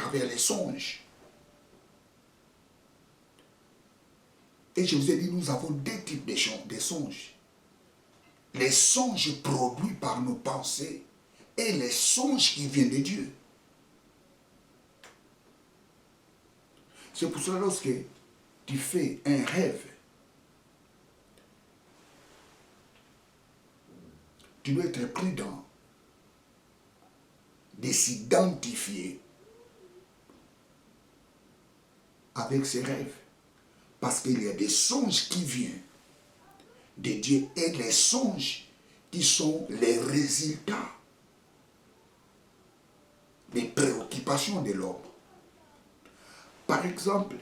travers les songes. Et je vous ai dit, nous avons deux types de songes. Les songes produits par nos pensées et les songes qui viennent de Dieu. C'est pour cela lorsque tu fais un rêve, tu dois être prudent de s'identifier avec ces rêves. Parce qu'il y a des songes qui viennent de Dieu et les songes qui sont les résultats des préoccupations de l'homme. Par exemple,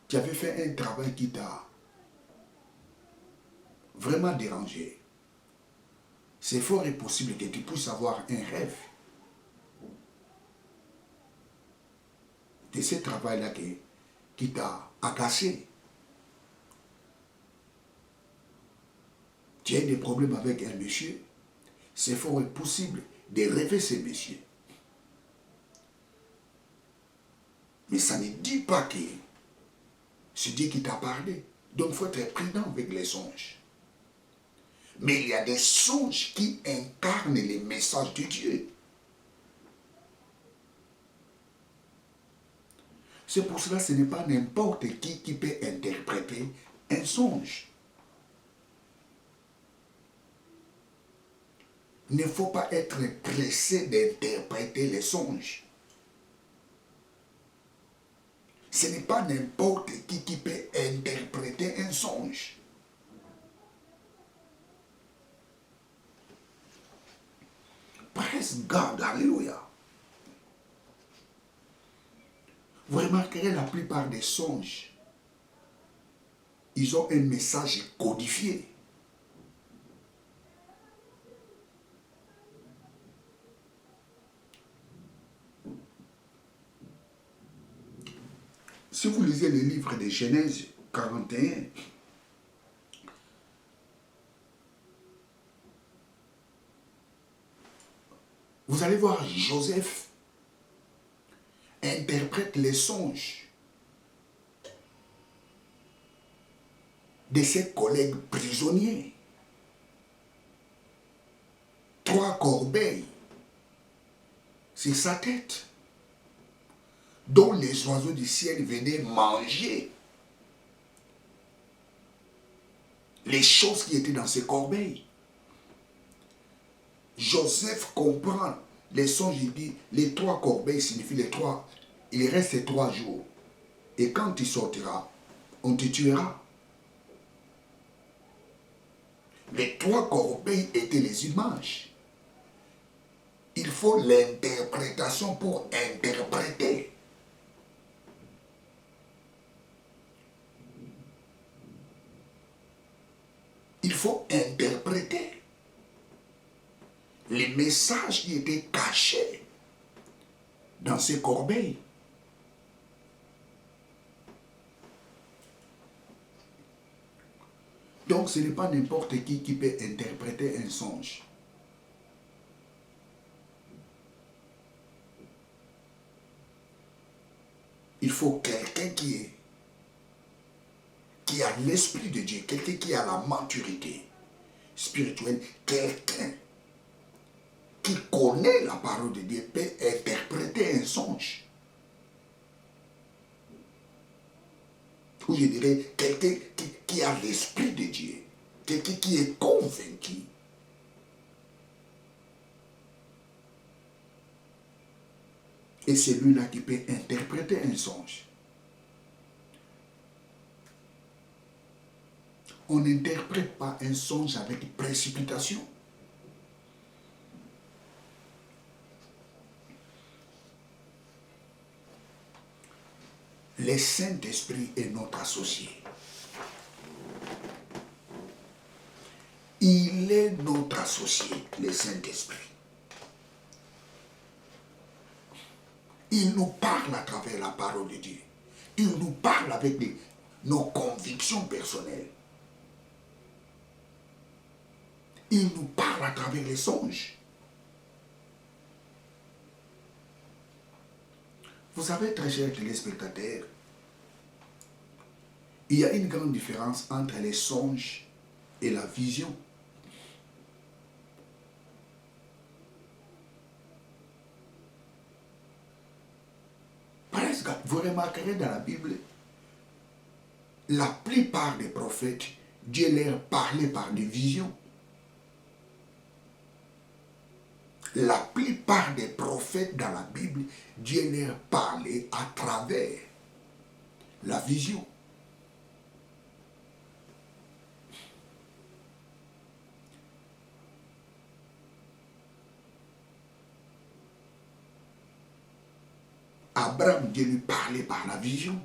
tu avais fait un travail qui t'a vraiment dérangé. C'est fort et possible que tu puisses avoir un rêve de ce travail-là qui t'a agacé. Tu as des problèmes avec un monsieur, c'est fort et possible de rêver ce monsieur. Mais ça ne dit pas que c'est Dieu qui t'a parlé. Donc il faut être prudent avec les songes. Mais il y a des songes qui incarnent les messages de Dieu. C'est pour cela que ce n'est pas n'importe qui peut interpréter un songe. Il ne faut pas être pressé d'interpréter les songes. Ce n'est pas n'importe qui peut interpréter un songe. Praise God, alléluia. Vous remarquerez la plupart des songes, ils ont un message codifié. Si vous lisez le livre de Genèse 41, vous allez voir Joseph interprète les songes de ses collègues prisonniers. 3 corbeilles sur sa tête, dont les oiseaux du ciel venaient manger les choses qui étaient dans ces corbeilles. Joseph comprend les songes, il dit, les 3 corbeilles signifient les 3, il reste 3 jours. Et quand tu sortiras, on te tuera. Les 3 corbeilles étaient les images. Il faut l'interprétation pour interpréter. Il faut interpréter les messages qui étaient cachés dans ces corbeilles. Donc ce n'est pas n'importe qui peut interpréter un songe. Il faut quelqu'un qui a l'esprit de Dieu, quelqu'un qui a la maturité spirituelle, quelqu'un qui connaît la parole de Dieu peut interpréter un songe. Ou je dirais quelqu'un qui a l'esprit de Dieu, quelqu'un qui est convaincu. Et c'est lui-là qui peut interpréter un songe. On n'interprète pas un songe avec précipitation. Le Saint-Esprit est notre associé. Il est notre associé, le Saint-Esprit. Il nous parle à travers la parole de Dieu. Il nous parle avec nos convictions personnelles. Il nous parle à travers les songes. Vous savez, très chers téléspectateurs, il y a une grande différence entre les songes et la vision. Par exemple, vous remarquerez dans la Bible, la plupart des prophètes, Dieu leur parlait par des visions. La plupart des prophètes dans la Bible, Dieu leur parlait à travers la vision. Abraham, Dieu lui parlait par la vision.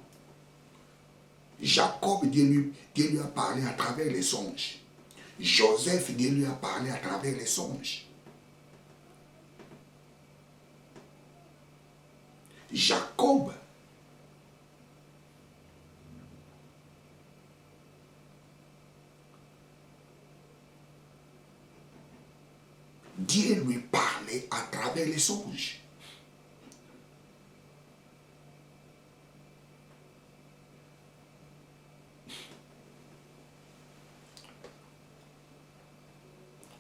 Jacob, Dieu lui a parlé à travers les songes. Joseph, Dieu lui a parlé à travers les songes. Jacob, Dieu lui parlait à travers les songes.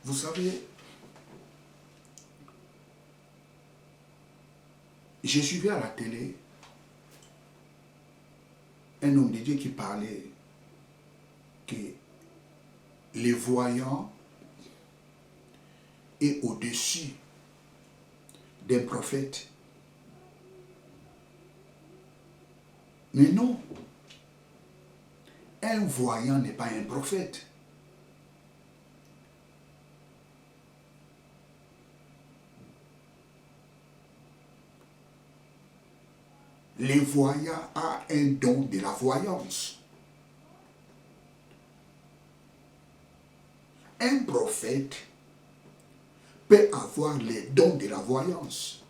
Vous savez, j'ai suivi à la télé un homme de Dieu qui parlait que les voyants est au-dessus d'un prophète. Mais non, un voyant n'est pas un prophète. Les voyants ont un don de la voyance. Un prophète peut avoir les dons de la voyance.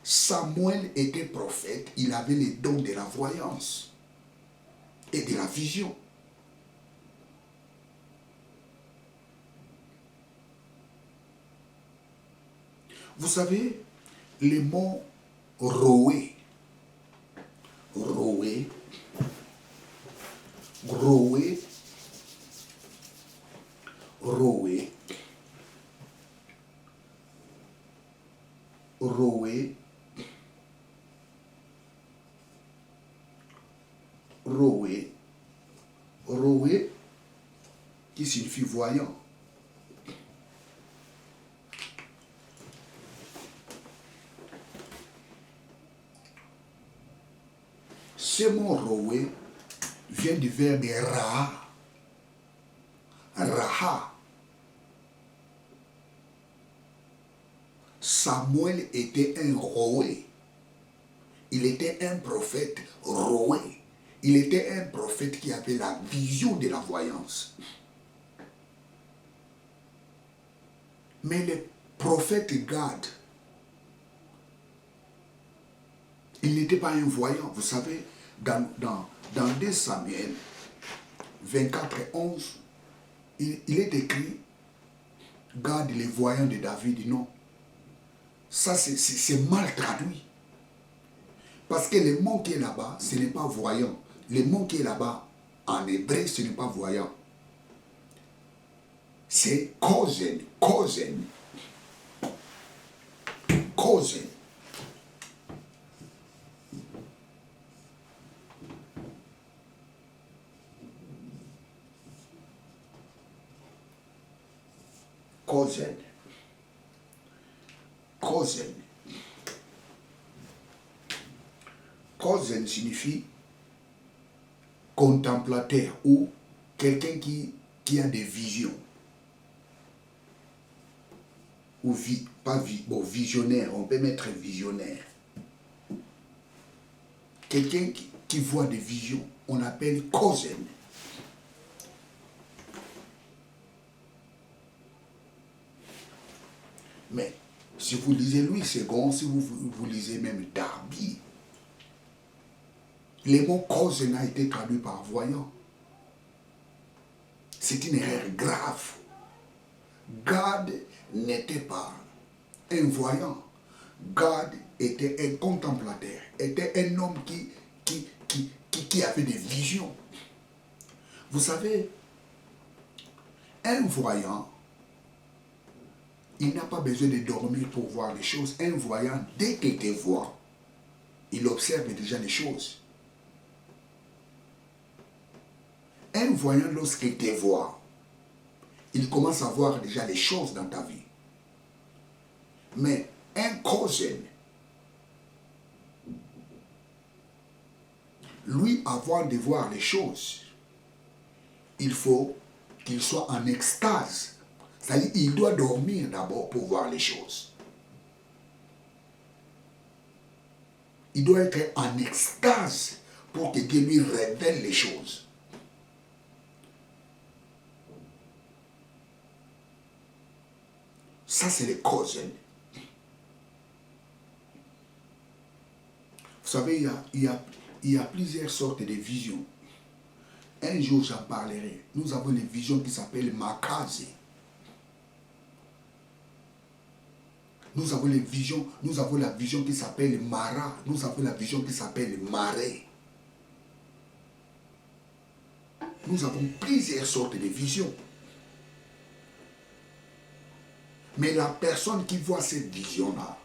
Samuel était prophète, il avait les dons de la voyance et de la vision. Vous savez, les mots roé, roé, roé, roé, roé, roé, roé, qui signifie voyant. Ce mot roé vient du verbe raha. Raha. Samuel était un roé. Il était un prophète roé. Il était un prophète qui avait la vision de la voyance. Mais le prophète Gad, il n'était pas un voyant. Vous savez, dans 2 Samuel 24:11, il est écrit Gad, les voyants de David. Non. Ça, c'est mal traduit. Parce que le mot qui est là-bas, ce n'est pas voyant. Le mot qui est là-bas, en hébreu, ce n'est pas voyant. C'est kozen, kozen. Kozen. Kozen. Kozen. Kozen signifie contemplateur ou quelqu'un qui a des visions. Ou visionnaire, on peut mettre visionnaire. Quelqu'un qui voit des visions, on appelle kozen. Mais si vous lisez Louis II, si vous lisez même Darby, le mot kozen a été traduit par voyant. C'est une erreur grave. Gad n'était pas un voyant. Gad était un contemplateur, était un homme qui avait des visions. Vous savez, un voyant, il n'a pas besoin de dormir pour voir les choses. Un voyant, dès qu'il te voit, il observe déjà les choses. Un voyant, lorsqu'il te voit, il commence à voir déjà les choses dans ta vie. Mais un cousin, lui, avant de voir les choses, il faut qu'il soit en extase. C'est-à-dire qu'il doit dormir d'abord pour voir les choses. Il doit être en extase pour que Dieu lui révèle les choses. Ça, c'est les causes. Vous savez, il y a plusieurs sortes de visions. Un jour, j'en parlerai. Nous avons les visions qui s'appellent Makaze. Nous avons la vision qui s'appelle Mara. Nous avons la vision qui s'appelle Marée. Nous avons plusieurs sortes de visions. Mais la personne qui voit cette vision-là,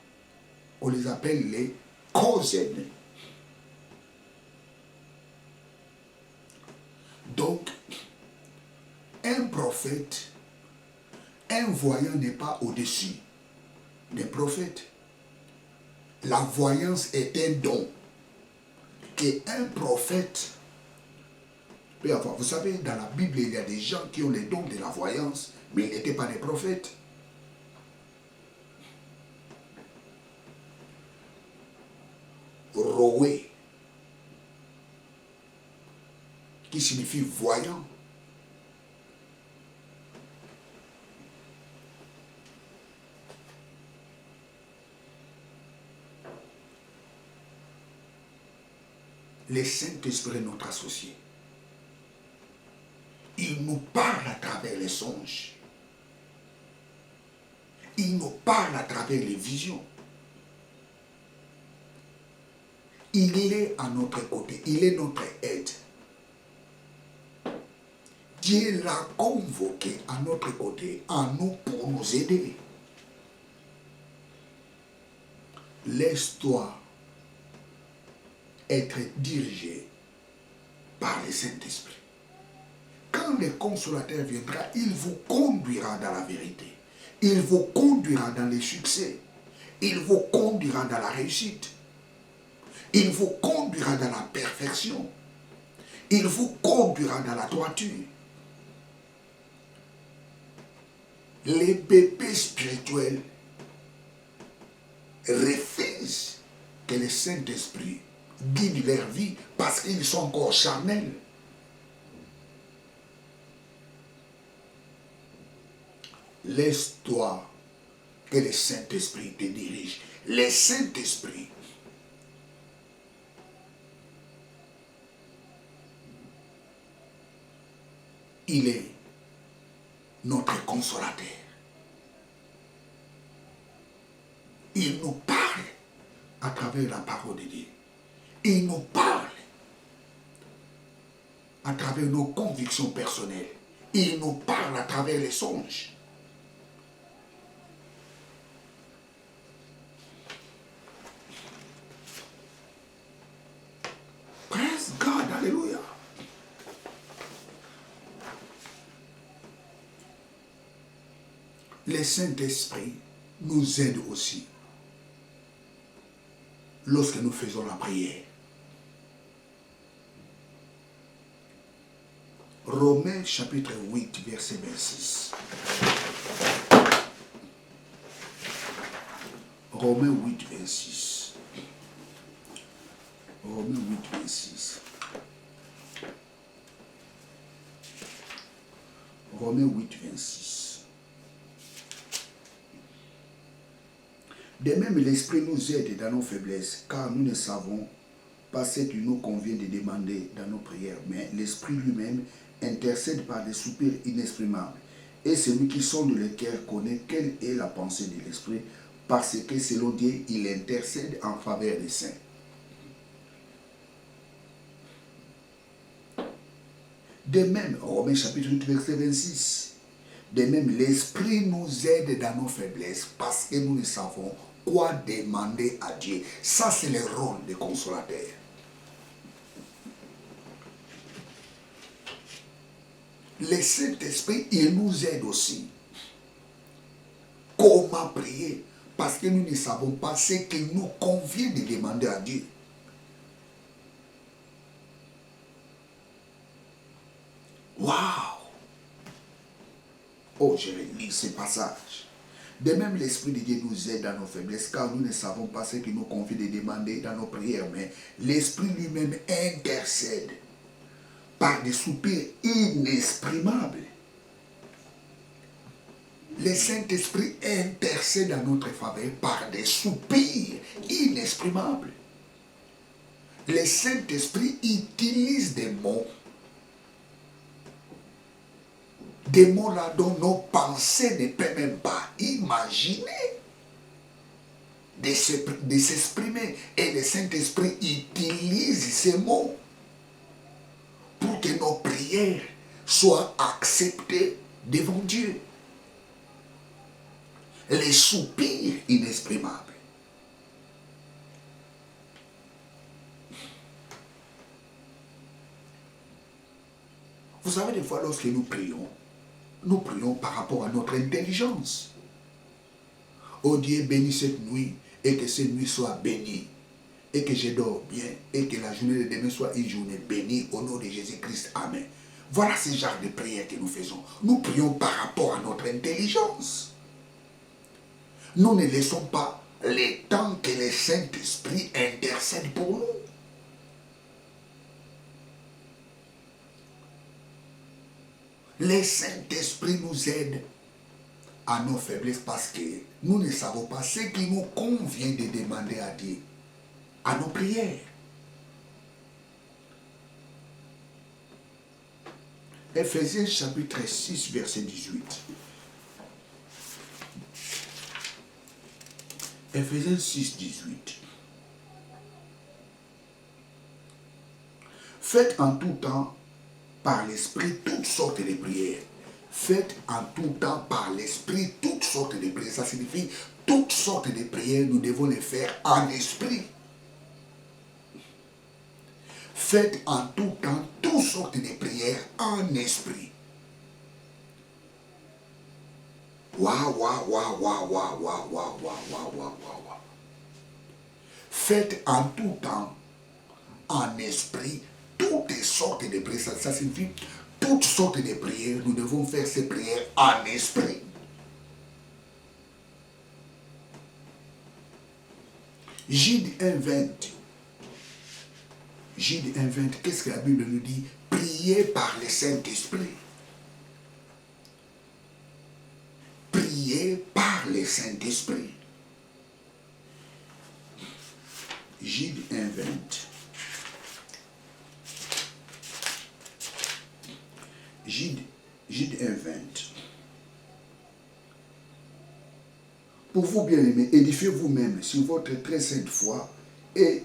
on les appelle les Kozen. Donc, un prophète, un voyant n'est pas au-dessus des prophètes. La voyance est un don qu'un prophète peut avoir. Vous savez, dans la Bible, il y a des gens qui ont les dons de la voyance, mais ils n'étaient pas des prophètes. Roé, qui signifie voyant. Le Saint-Esprit est notre associé. Il nous parle à travers les songes. Il nous parle à travers les visions. Il est à notre côté. Il est notre aide. Dieu l'a convoqué à notre côté, à nous pour nous aider. Laisse-toi être dirigé par le Saint-Esprit. Quand le consolateur viendra, il vous conduira dans la vérité. Il vous conduira dans les succès. Il vous conduira dans la réussite. Il vous conduira dans la perfection. Il vous conduira dans la droiture. Les bébés spirituels refusent que le Saint-Esprit guide leur vie parce qu'ils sont encore charnels. Laisse-toi que le Saint-Esprit te dirige. Le Saint-Esprit, il est notre consolateur. Il nous parle à travers la parole de Dieu. Il nous parle à travers nos convictions personnelles. Il nous parle à travers les songes. Praise God, alléluia. Le Saint-Esprit nous aide aussi lorsque nous faisons la prière. Romains chapitre 8, verset 26. Romains 8, 26. Romains 8, 26. Romains 8, 26. De même, l'Esprit nous aide dans nos faiblesses, car nous ne savons pas ce qu'il nous convient de demander dans nos prières, mais l'Esprit lui-même intercède par des soupirs inexprimables. Et celui qui sonde le cœur connaît quelle est la pensée de l'Esprit, parce que selon Dieu, il intercède en faveur des saints. De même, Romains chapitre 8, verset 26, de même, l'Esprit nous aide dans nos faiblesses parce que nous ne savons quoi demander à Dieu. Ça, c'est le rôle des consolateurs. Le Saint-Esprit, il nous aide aussi. Comment prier? Parce que nous ne savons pas ce qu'il nous convient de demander à Dieu. Waouh! Oh, je lis ce passage. De même, l'Esprit de Dieu nous aide dans nos faiblesses, car nous ne savons pas ce qu'il nous convient de demander dans nos prières, mais l'Esprit lui-même intercède par des soupirs inexprimables. Le Saint-Esprit intercède en notre faveur par des soupirs inexprimables. Le Saint-Esprit utilise des mots là dont nos pensées ne peuvent même pas imaginer de s'exprimer. Et le Saint-Esprit utilise ces mots pour que nos prières soient acceptées devant Dieu. Les soupirs inexprimables. Vous savez, des fois, lorsque nous prions par rapport à notre intelligence. Oh Dieu, bénis cette nuit et que cette nuit soit bénie. Et que je dors bien et que la journée de demain soit une journée bénie au nom de Jésus-Christ. Amen. Voilà ce genre de prière que nous faisons. Nous prions par rapport à notre intelligence. Nous ne laissons pas le temps que le Saint-Esprit intercède pour nous. Le Saint-Esprit nous aide à nos faiblesses parce que nous ne savons pas ce qui nous convient de demander à Dieu, à nos prières. Ephésiens chapitre 6, verset 18. Ephésiens 6, 18. Faites en tout temps par l'Esprit toutes sortes de prières. Faites en tout temps par l'Esprit toutes sortes de prières. Ça signifie toutes sortes de prières, nous devons les faire en esprit. Faites en tout temps toutes sortes de prières en esprit. Waouh, waouh, waouh, waouh, waouh, waouh, waouh, waouh, waouh, waouh. Faites en tout temps en esprit toutes sortes de prières. Ça signifie toutes sortes de prières. Nous devons faire ces prières en esprit. Jude 1,20. Jude 1,20. Qu'est-ce que la Bible nous dit? Priez par le Saint-Esprit. Priez par le Saint-Esprit. Jude 1,20. Jude 1,20. Pour vous, bien-aimés, édifiez vous-même sur votre très sainte foi et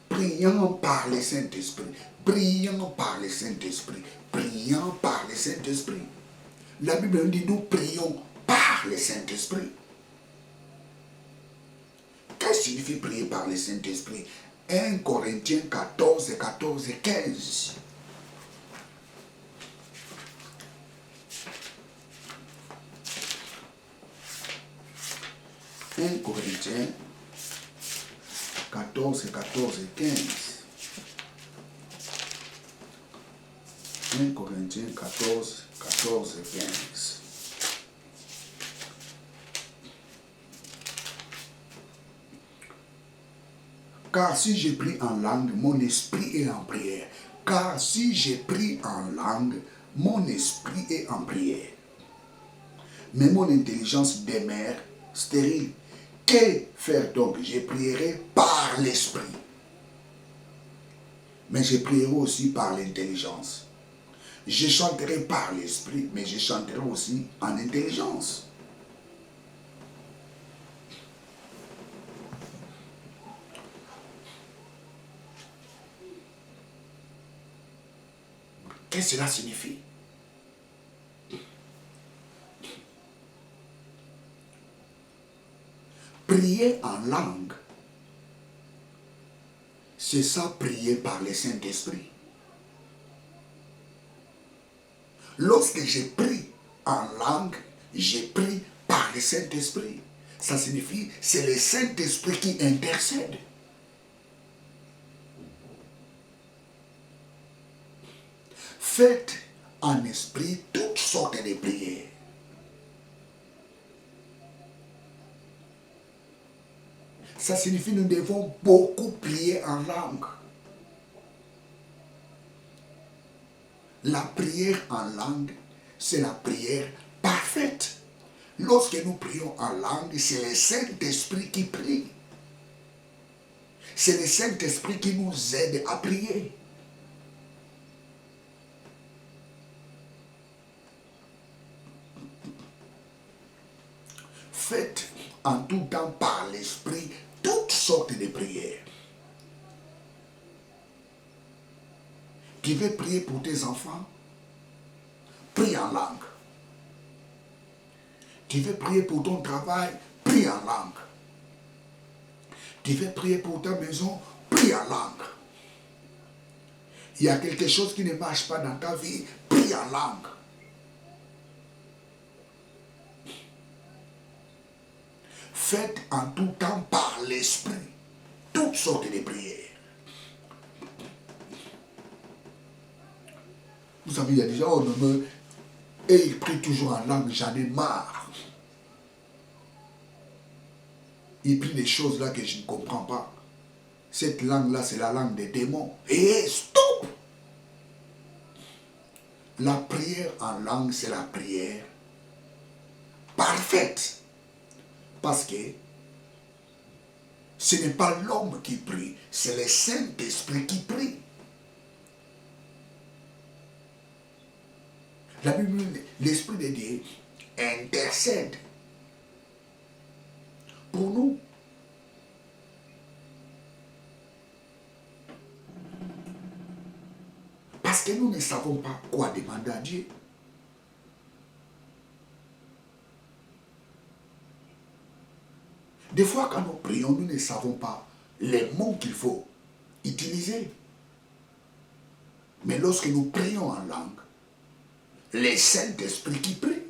priant par le Saint-Esprit. Priant par le Saint-Esprit. Priant par le Saint-Esprit. La Bible nous dit, nous prions par le Saint-Esprit. Qu'est-ce que signifie prier par le Saint-Esprit? 1 Corinthiens 14, 14 et 15. 1 Corinthiens 14, 14 et 15. 1 Corinthiens 14, 14 et 15. Car si j'ai pris en langue, mon esprit est en prière. Car si j'ai pris en langue, mon esprit est en prière. Mais mon intelligence demeure stérile. Que faire donc? Je prierai par l'esprit. Mais je prierai aussi par l'intelligence. Je chanterai par l'esprit, mais je chanterai aussi en intelligence. Qu'est-ce que cela signifie? Prier en langue, c'est ça, prier par le Saint-Esprit. Lorsque j'ai pris en langue, j'ai pris par le Saint-Esprit. Ça signifie, c'est le Saint-Esprit qui intercède. Faites en esprit toutes sortes de prières. Ça signifie que nous devons beaucoup prier en langue. La prière en langue, c'est la prière parfaite. Lorsque nous prions en langue, c'est le Saint-Esprit qui prie. C'est le Saint-Esprit qui nous aide à prier. Faites en tout temps par l'Esprit toutes sortes de prières. Tu veux prier pour tes enfants? Prie en langue. Tu veux prier pour ton travail? Prie en langue. Tu veux prier pour ta maison? Prie en langue. Il y a quelque chose qui ne marche pas dans ta vie? Prie en langue. Faites en tout temps par l'Esprit toutes sortes de prières. Vous savez, il y a des gens, et ils prient toujours en langue, j'en ai marre. Ils prient des choses là que je ne comprends pas. Cette langue-là, c'est la langue des démons. Et stop! La prière en langue, c'est la prière parfaite. Parce que ce n'est pas l'homme qui prie, c'est le Saint-Esprit qui prie. La Bible, l'Esprit de Dieu intercède pour nous. Parce que nous ne savons pas quoi demander à Dieu. Des fois, quand nous prions, nous ne savons pas les mots qu'il faut utiliser. Mais lorsque nous prions en langue, le Saint-Esprit qui prie,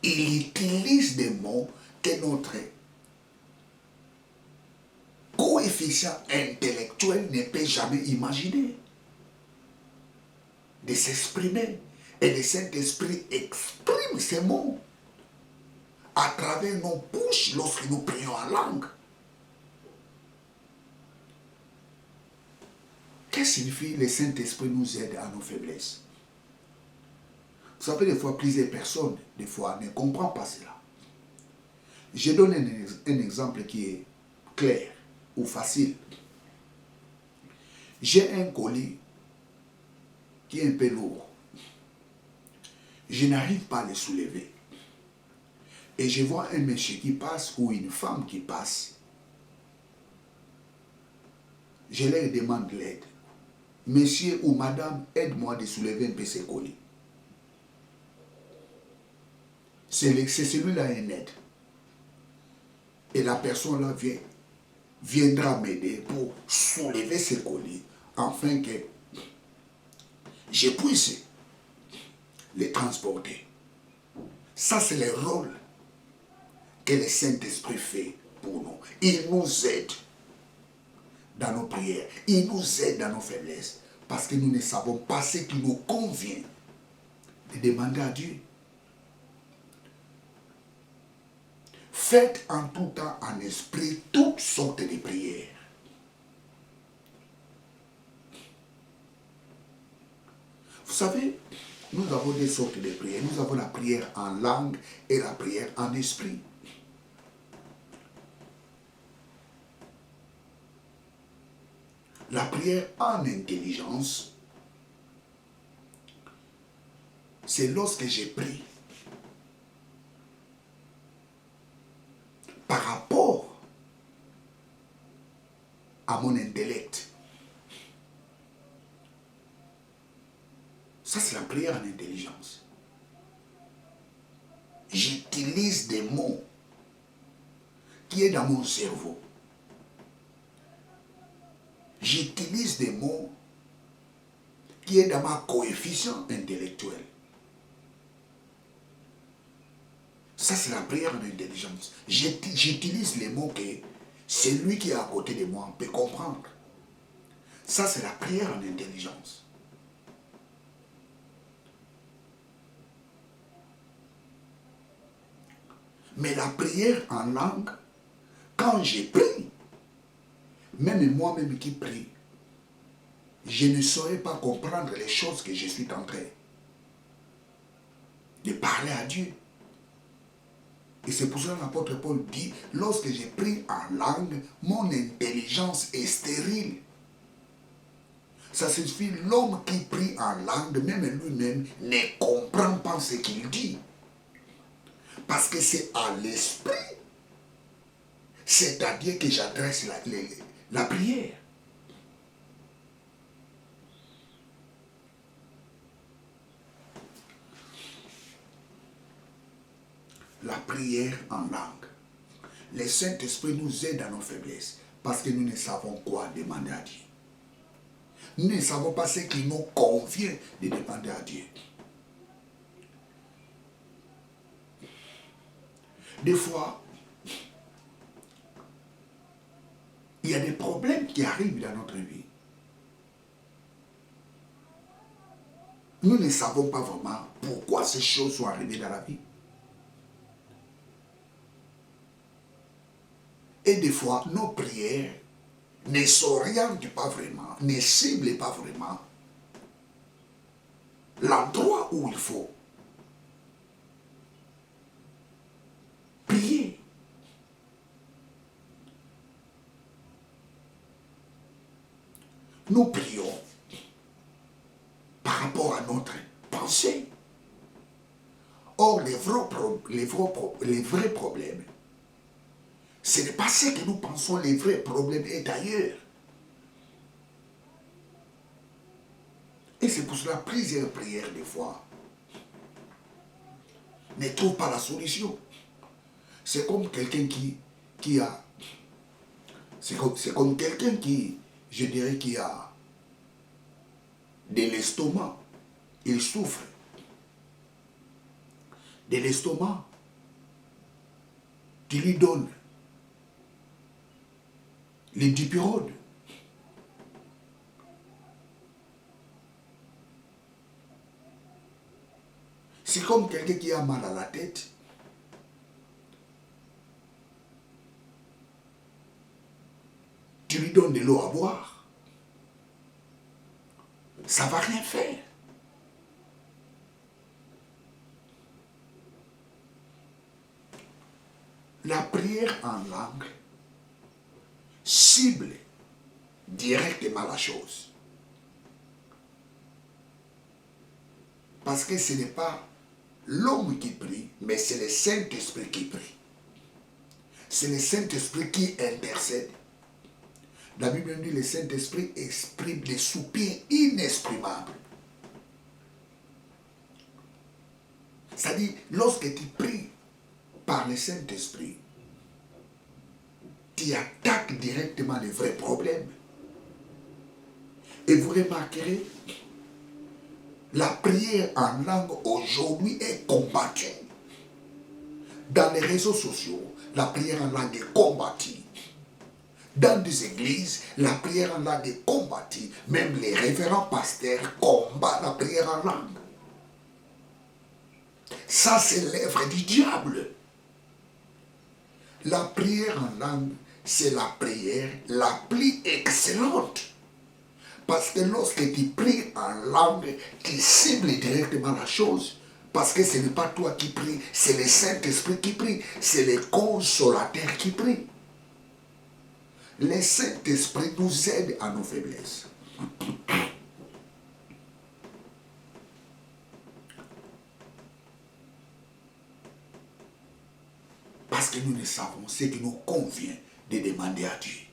il utilise des mots que notre coefficient intellectuel ne peut jamais imaginer de s'exprimer. Et le Saint-Esprit exprime ces mots à travers nos bouches lorsque nous prions en langue. Qu'est-ce que signifie le Saint-Esprit nous aide à nos faiblesses? Vous savez, des fois, plusieurs personnes, des fois, ne comprennent pas cela. Je donne un exemple qui est clair ou facile. J'ai un colis qui est un peu lourd. Je n'arrive pas à le soulever. Et je vois un monsieur qui passe ou une femme qui passe. Je leur demande l'aide. Monsieur ou madame, aide-moi de soulever un peu ce colis. C'est celui-là un aide. Et la personne là viendra m'aider pour soulever ce colis, afin que je puisse les transporter. Ça, c'est le rôle que le Saint-Esprit fait pour nous. Il nous aide dans nos prières. Il nous aide dans nos faiblesses. Parce que nous ne savons pas ce qui nous convient de demander à Dieu. Faites en tout temps en esprit toutes sortes de prières. Vous savez, nous avons des sortes de prières. Nous avons la prière en langue et la prière en esprit. La prière en intelligence, c'est lorsque j'ai pris par rapport à mon intellect. Ça, c'est la prière en intelligence. J'utilise des mots qui est dans mon cerveau. J'utilise des mots qui est dans ma coefficient intellectuel. Ça, c'est la prière en intelligence. J'utilise les mots que celui qui est à côté de moi peut comprendre. Ça, c'est la prière en intelligence. Mais la prière en langue, quand j'ai pris, même moi-même qui prie, je ne saurais pas comprendre les choses que je suis en train de parler à Dieu. Et c'est pour ça que l'apôtre Paul dit, lorsque j'ai pris en langue, mon intelligence est stérile. Ça signifie l'homme qui prie en langue, même lui-même, ne comprend pas ce qu'il dit. Parce que c'est à l'esprit. C'est-à-dire que j'adresse la prière. La prière en langue. Le Saint-Esprit nous aide dans nos faiblesses parce que nous ne savons quoi demander à Dieu. Nous ne savons pas ce qui nous convient de demander à Dieu. Des fois, il y a des problèmes qui arrivent dans notre vie. Nous ne savons pas vraiment pourquoi ces choses sont arrivées dans la vie. Et des fois, nos prières ne s'orientent pas vraiment, ne ciblent pas vraiment l'endroit où il faut prier. Nous prions par rapport à notre pensée. Or, les vrais problèmes, ce n'est pas ce que nous pensons, les vrais problèmes est ailleurs. Et c'est pour cela plusieurs prières des fois ne trouvent pas la solution. C'est comme quelqu'un qui a... C'est comme quelqu'un qui, je dirais, qui a de l'estomac. Il souffre de l'estomac. Tu lui donnes les dipyrodes. C'est comme quelqu'un qui a mal à la tête. Tu lui donnes de l'eau à boire. Ça ne va rien faire. La prière en langue cible directement la chose. Parce que ce n'est pas l'homme qui prie, mais c'est le Saint-Esprit qui prie. C'est le Saint-Esprit qui intercède. La Bible dit que le Saint-Esprit exprime des soupirs inexprimables. C'est-à-dire, lorsque tu pries par le Saint-Esprit, tu attaques directement les vrais problèmes. Et vous remarquerez, la prière en langue aujourd'hui est combattue. Dans les réseaux sociaux, la prière en langue est combattue. Dans des églises, la prière en langue est combattue. Même les révérends pasteurs combattent la prière en langue. Ça, c'est l'œuvre du diable. La prière en langue, c'est la prière la plus excellente. Parce que lorsque tu pries en langue, tu cibles directement la chose. Parce que ce n'est pas toi qui pries, c'est le Saint-Esprit qui prie. C'est le consolateur qui prie. Le Saint-Esprit nous aide à nos faiblesses. Parce que nous ne savons ce qui nous convient de demander à Dieu.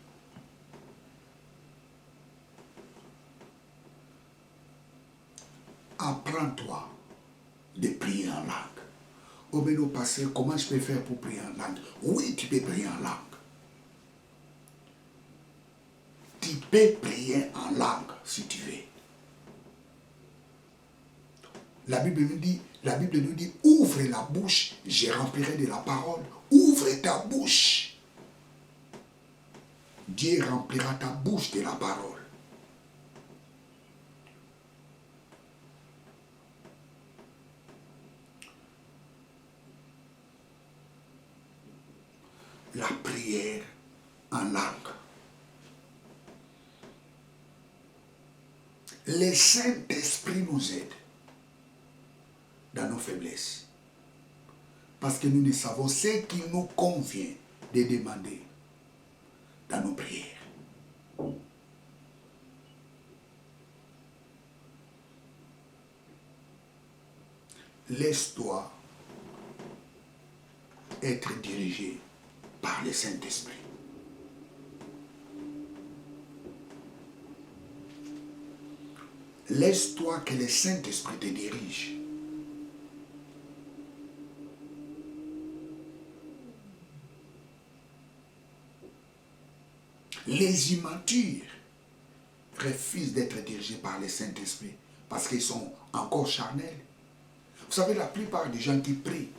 apprends-toi de prier en langue. Oh, mais non, pasteur, comment je peux faire pour prier en langue? Oui, tu peux prier en langue. Tu peux prier en langue si tu veux. La Bible nous dit, ouvre la bouche, je remplirai de la parole. Ouvre ta bouche. Dieu remplira ta bouche de la parole. La prière en langue. Le Saint-Esprit nous aide dans nos faiblesses. Parce que nous ne savons ce qui nous convient de demander dans nos prières. Laisse-toi être dirigé par le Saint-Esprit. Laisse-toi que le Saint-Esprit te dirige. Les immatures refusent d'être dirigés par le Saint-Esprit parce qu'ils sont encore charnels. Vous savez, la plupart des gens qui prient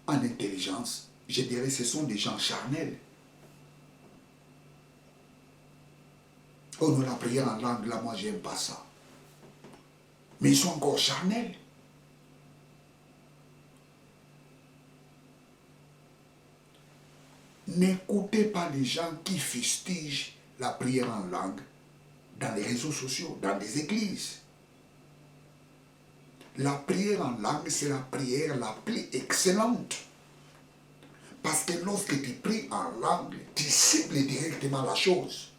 en intelligence, je dirais, ce sont des gens charnels. Oh non, la prière en langue, là, moi, j'aime pas ça. Mais ils sont encore charnels. N'écoutez pas les gens qui fustigent la prière en langue dans les réseaux sociaux, dans les églises. La prière en langue, c'est la prière la plus excellente. Parce que lorsque tu pries en langue, tu cibles directement la chose.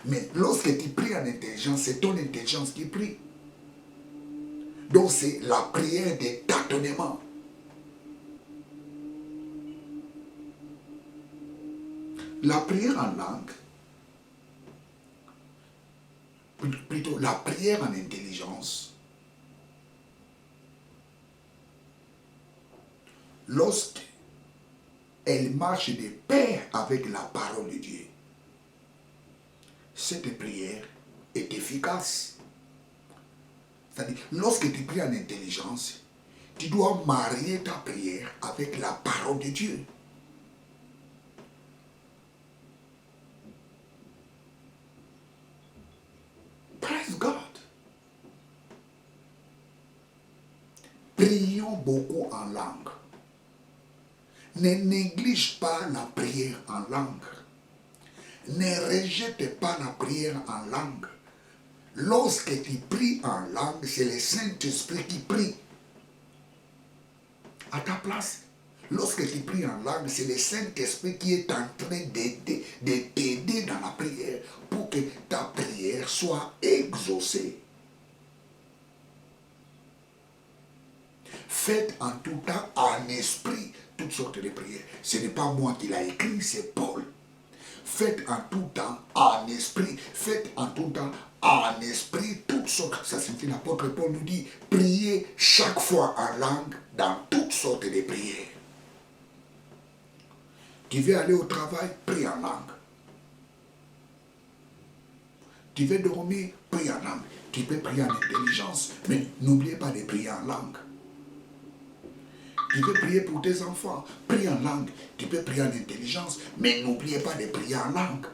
Mais lorsque tu pries en intelligence, c'est ton intelligence qui prie. Donc c'est la prière des tâtonnements. La prière en langue, plutôt la prière en intelligence, lorsqu'elle marche de pair avec la parole de Dieu, cette prière est efficace. C'est-à-dire, lorsque tu pries en intelligence, tu dois marier ta prière avec la parole de Dieu. Praise God. Prions beaucoup en langue. Ne néglige pas la prière en langue. Ne rejette pas la prière en langue. Lorsque tu pries en langue, c'est le Saint-Esprit qui prie. À ta place, lorsque tu pries en langue, c'est le Saint-Esprit qui est en train de t'aider dans la prière pour que ta prière soit exaucée. Faites en tout temps en esprit toutes sortes de prières. Ce n'est pas moi qui l'ai écrit, c'est Paul. Faites en tout temps en esprit. Faites en tout temps en esprit toutes sortes. Ça signifie, l'apôtre Paul nous dit, priez chaque fois en langue dans toutes sortes de prières. Tu veux aller au travail, prie en langue. Tu veux dormir, prie en langue. Tu peux prier en intelligence, mais n'oubliez pas de prier en langue. Tu peux prier pour tes enfants, prie en langue. Tu peux prier en intelligence, mais n'oubliez pas de prier en langue.